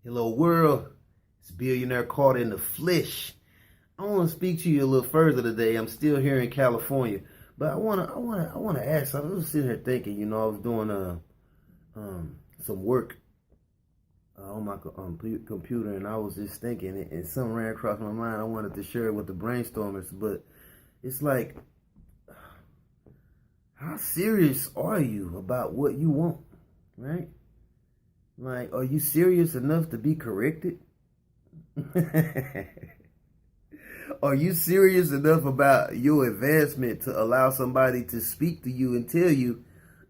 Hello world, it's Billionaire Caught in the Flesh. I want to speak to you a little further today. I'm still here in California, but I want to ask. I was sitting here thinking, I was doing some work on my computer, and I was just thinking, and something ran across my mind. I wanted to share it with the brainstormers, but it's like, how serious are you about what you want, right? Like, are you serious enough to be corrected? Are you serious enough about your advancement to allow somebody to speak to you and tell you,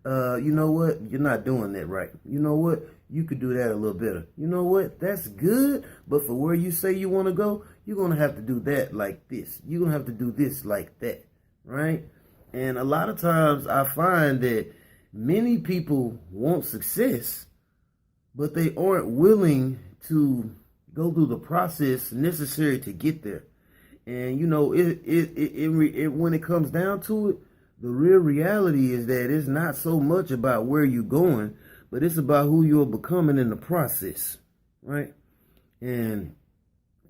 you know what, you're not doing that right. You know what, you could do that a little better. You know what, that's good, but for where you say you want to go, you're going to have to do that like this. You're going to have to do this like that, right? And a lot of times I find that many people want success, but they aren't willing to go through the process necessary to get there. And when it comes down to it, the real reality is that it's not so much about where you're going, but it's about who you're becoming in the process, right? And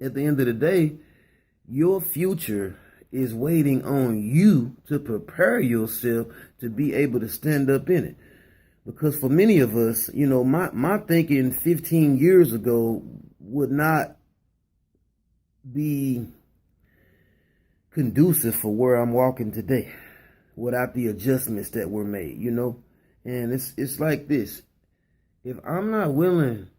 at the end of the day, your future is waiting on you to prepare yourself to be able to stand up in it. Because for many of us, my thinking 15 years ago would not be conducive for where I'm walking today without the adjustments that were made, And it's like this. If I'm not willing,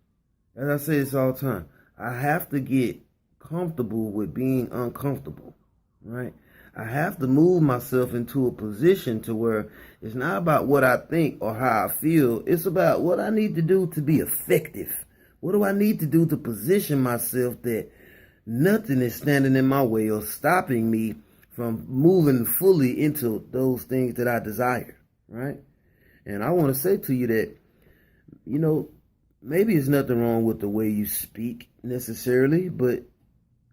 as I say this all the time, I have to get comfortable with being uncomfortable, right? I have to move myself into a position to where it's not about what I think or how I feel. It's about what I need to do to be effective. What do I need to do to position myself that nothing is standing in my way or stopping me from moving fully into those things that I desire, right? And I want to say to you that, maybe there's nothing wrong with the way you speak necessarily, but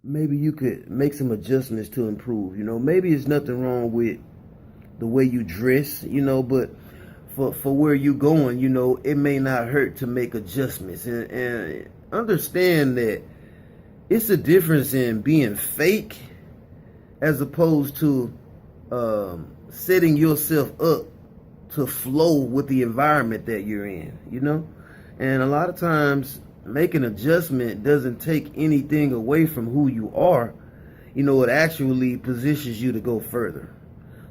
maybe you could make some adjustments to improve. Maybe there's nothing wrong with the way you dress, but for where you're going, it may not hurt to make adjustments and understand that it's a difference in being fake as opposed to setting yourself up to flow with the environment that you're in, And a lot of times making adjustment doesn't take anything away from who you are. It actually positions you to go further.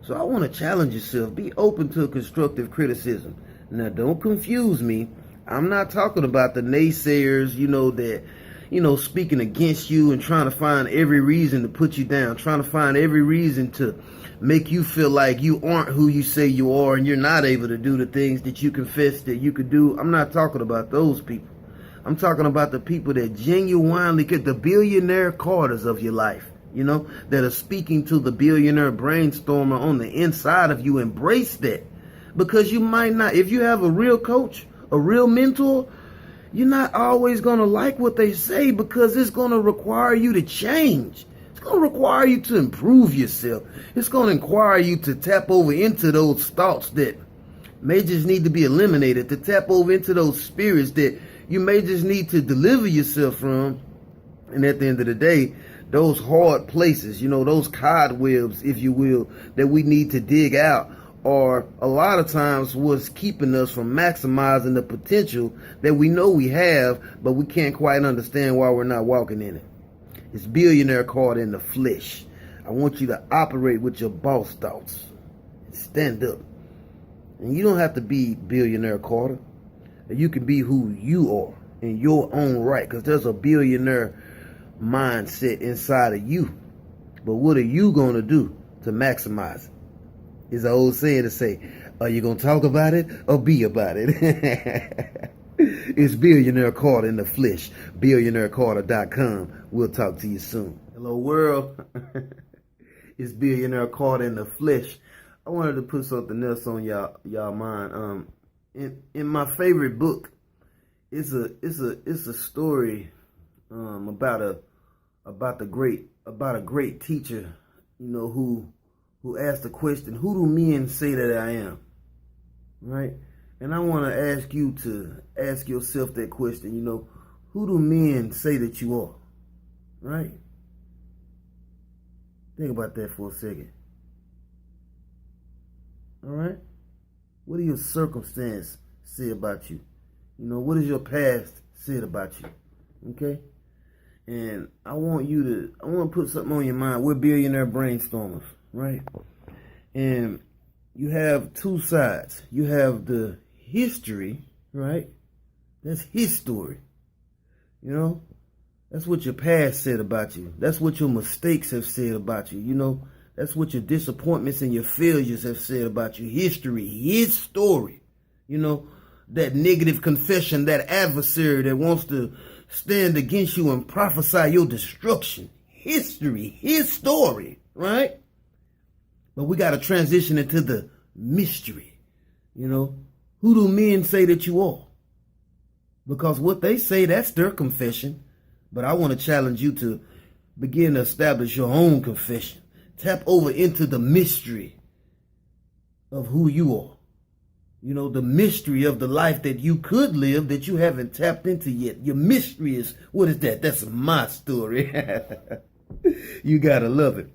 So I want to challenge yourself. Be open to constructive criticism. Now, don't confuse me. I'm not talking about the naysayers, that, speaking against you and trying to find every reason to put you down, trying to find every reason to make you feel like you aren't who you say you are and you're not able to do the things that you confess that you could do. I'm not talking about those people. I'm talking about the people that genuinely get the billionaire Carters of your life, that are speaking to the billionaire brainstormer on the inside of you. Embrace that, because you might not, if you have a real coach, a real mentor, you're not always going to like what they say, because it's going to require you to change. It's going to require you to improve yourself. It's going to require you to tap over into those thoughts that may just need to be eliminated, to tap over into those spirits that you may just need to deliver yourself from. And at the end of the day, those hard places, those cobwebs, if you will, that we need to dig out are a lot of times what's keeping us from maximizing the potential that we know we have, but we can't quite understand why we're not walking in it. It's Billionaire Caught in the Flesh. I want you to operate with your boss thoughts. Stand up. And you don't have to be Billionaire Carter. You can be who you are in your own right, because there's a billionaire mindset inside of you. But what are you going to do to maximize it? It's an old saying to say, are you going to talk about it or be about it? It's Billionaire Caught in the Flesh. BillionaireCarter.com. We'll talk to you soon. Hello world. It's Billionaire Caught in the Flesh. I wanted to put something else on y'all mind. In my favorite book, it's a story about a great teacher, who asked the question, who do men say that I am? Right? And I want to ask you to ask yourself that question, who do men say that you are? Right? Think about that for a second. All right? What do your circumstance say about you? What does your past say about you? Okay? And I want to put something on your mind. We're billionaire brainstormers, right? And you have two sides. You have the history, right? That's his story. That's what your past said about you. That's what your mistakes have said about you. That's what your disappointments and your failures have said about you. History, his story. That negative confession, that adversary that wants to stand against you and prophesy your destruction. History, his story, right? But we got to transition into the mystery. Who do men say that you are? Because what they say, that's their confession. But I want to challenge you to begin to establish your own confession. Tap over into the mystery of who you are. The mystery of the life that you could live that you haven't tapped into yet. Your mystery is, what is that? That's my story. You got to love it.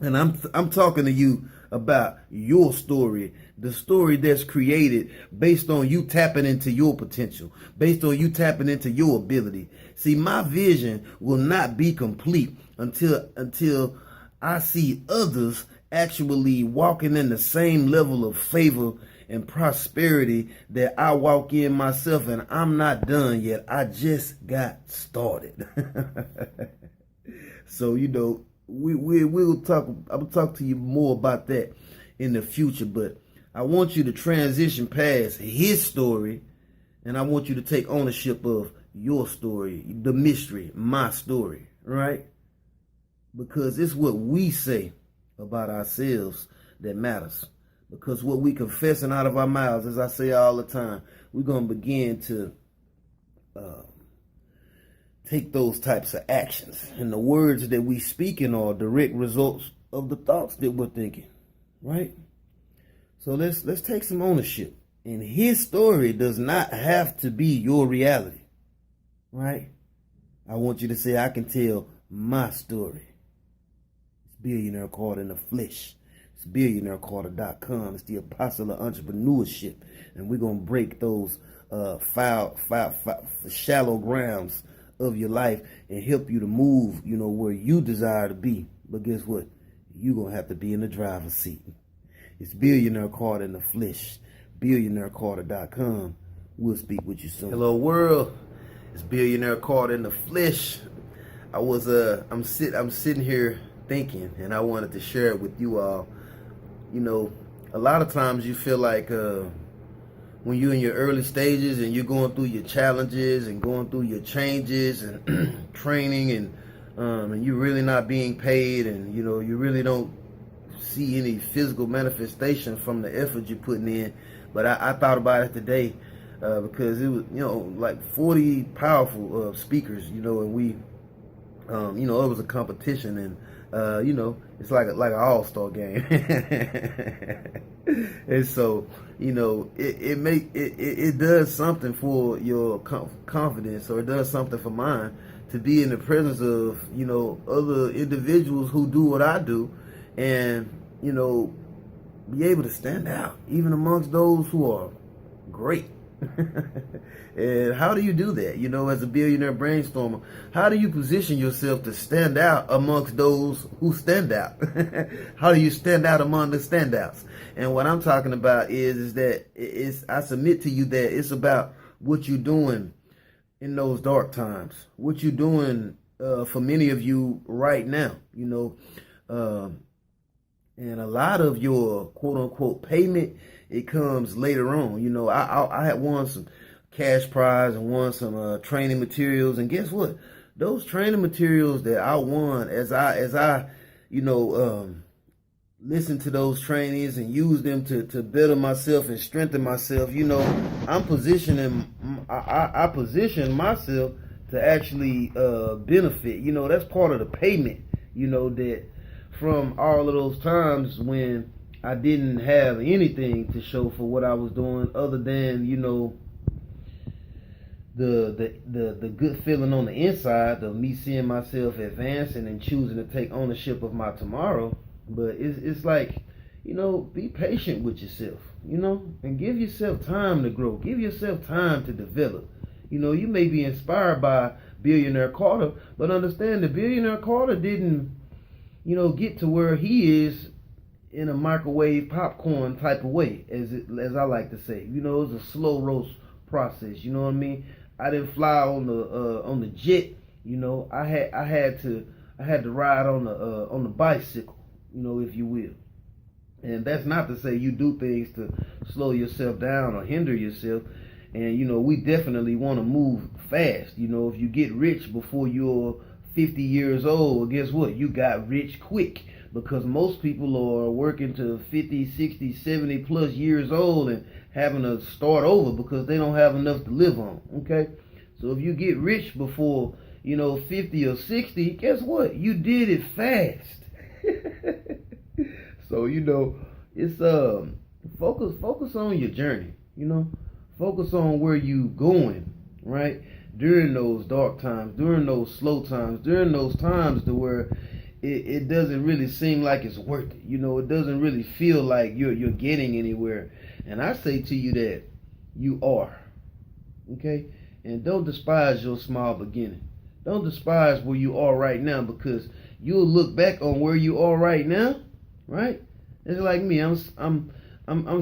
And I'm talking to you about your story, the story that's created based on you tapping into your potential, based on you tapping into your ability. See, my vision will not be complete until I see others actually walking in the same level of favor and prosperity that I walk in myself, and I'm not done yet. I just got started. So, we'll talk. I'll talk to you more about that in the future, but I want you to transition past his story, and I want you to take ownership of your story, the mystery, my story, right? Because it's what we say about ourselves that matters. Because what we confessing out of our mouths, as I say all the time, we're going to begin to take those types of actions. And the words that we speaking are direct results of the thoughts that we're thinking, right? So let's take some ownership. And his story does not have to be your reality, right? I want you to say, I can tell my story. It's Billionaire Called in the Flesh. It's billionairecarter.com. It's the apostle of entrepreneurship. And we're going to break those shallow grounds of your life and help you to move, where you desire to be. But guess what? You're going to have to be in the driver's seat. It's Billionaire Carter in the Flesh. billionairecarter.com. We'll speak with you soon. Hello, world. It's Billionaire Carter in the Flesh. I'm sitting here thinking, and I wanted to share it with you all. A lot of times you feel like when you're in your early stages and you're going through your challenges and going through your changes and training and you're really not being paid, and you really don't see any physical manifestation from the effort you're putting in. But I thought about it today because it was like 40 powerful speakers, and we it was a competition, and it's like an all-star game. And so, it does something for your confidence, or it does something for mine, to be in the presence of, other individuals who do what I do, and, be able to stand out, even amongst those who are great. And how do you do that? As a billionaire brainstormer, how do you position yourself to stand out amongst those who stand out? How do you stand out among the standouts? And what I'm talking about is that I submit to you that it's about what you're doing in those dark times, what you're doing for many of you right now, and a lot of your quote unquote payment, it comes later on. I had won some cash prize and won some training materials, and guess what? Those training materials that I won, as I listen to those trainings and use them to better myself and strengthen myself, I'm positioning, I position myself to actually benefit. That's part of the payment, that from all of those times when I didn't have anything to show for what I was doing other than, the good feeling on the inside of me seeing myself advancing and choosing to take ownership of my tomorrow. But it's like, be patient with yourself, and give yourself time to grow. Give yourself time to develop. You may be inspired by billionaire Carter, but understand that billionaire Carter didn't, get to where he is in a microwave popcorn type of way, as I like to say. It was a slow roast process. You know what I mean? I didn't fly on the jet. I had to ride on the bicycle. If you will. And that's not to say you do things to slow yourself down or hinder yourself. And we definitely want to move fast. If you get rich before you're 50 years old, guess what? You got rich quick, because most people are working to 50, 60, 70 plus years old and having to start over because they don't have enough to live on. Okay? So if you get rich before, 50 or 60, guess what? You did it fast. So, it's focus on your journey, focus on where you going, right? During those dark times, during those slow times, during those times to where it doesn't really seem like it's worth it. It doesn't really feel like you're getting anywhere. And I say to you that you are. Okay? And don't despise your small beginning. Don't despise where you are right now, because you'll look back on where you are right now, right? It's like me. I'm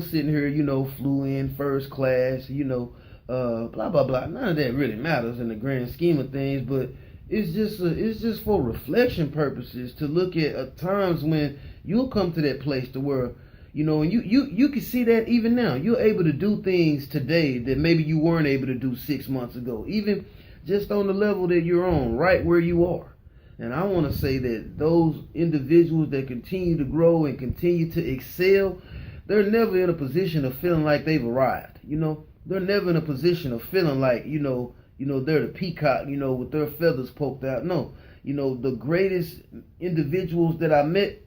sitting here, flew in first class, blah blah blah. None of that really matters in the grand scheme of things, but it's just for reflection purposes to look at times when you'll come to that place to where, and you can see that even now. You're able to do things today that maybe you weren't able to do 6 months ago, even just on the level that you're on, right where you are. And I want to say that those individuals that continue to grow and continue to excel, they're never in a position of feeling like they've arrived. They're never in a position of feeling like, they're the peacock, with their feathers poked out. No, the greatest individuals that I met,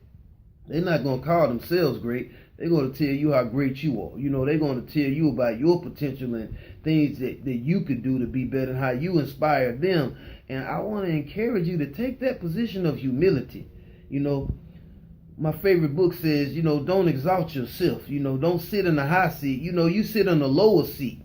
they're not going to call themselves great. They're going to tell you how great you are. They're going to tell you about your potential and things that you could do to be better and how you inspire them. And I want to encourage you to take that position of humility. My favorite book says, don't exalt yourself. Don't sit in the high seat. You sit in the lower seat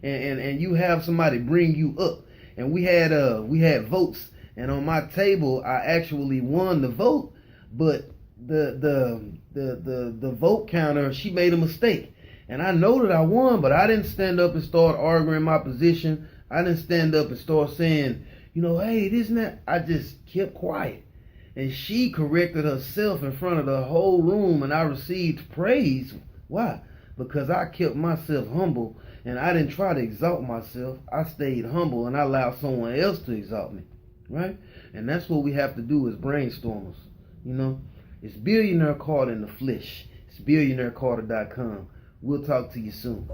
and you have somebody bring you up. And we had votes, and on my table, I actually won the vote, but the vote counter, she made a mistake. And I know that I won, but I didn't stand up and start arguing my position. I didn't stand up and start saying, hey, this and that. I just kept quiet. And she corrected herself in front of the whole room, and I received praise. Why? Because I kept myself humble, and I didn't try to exalt myself. I stayed humble, and I allowed someone else to exalt me, right? And that's what we have to do as brainstormers, It's Billionaire Carter in the flesh. It's billionairecarter.com. We'll talk to you soon.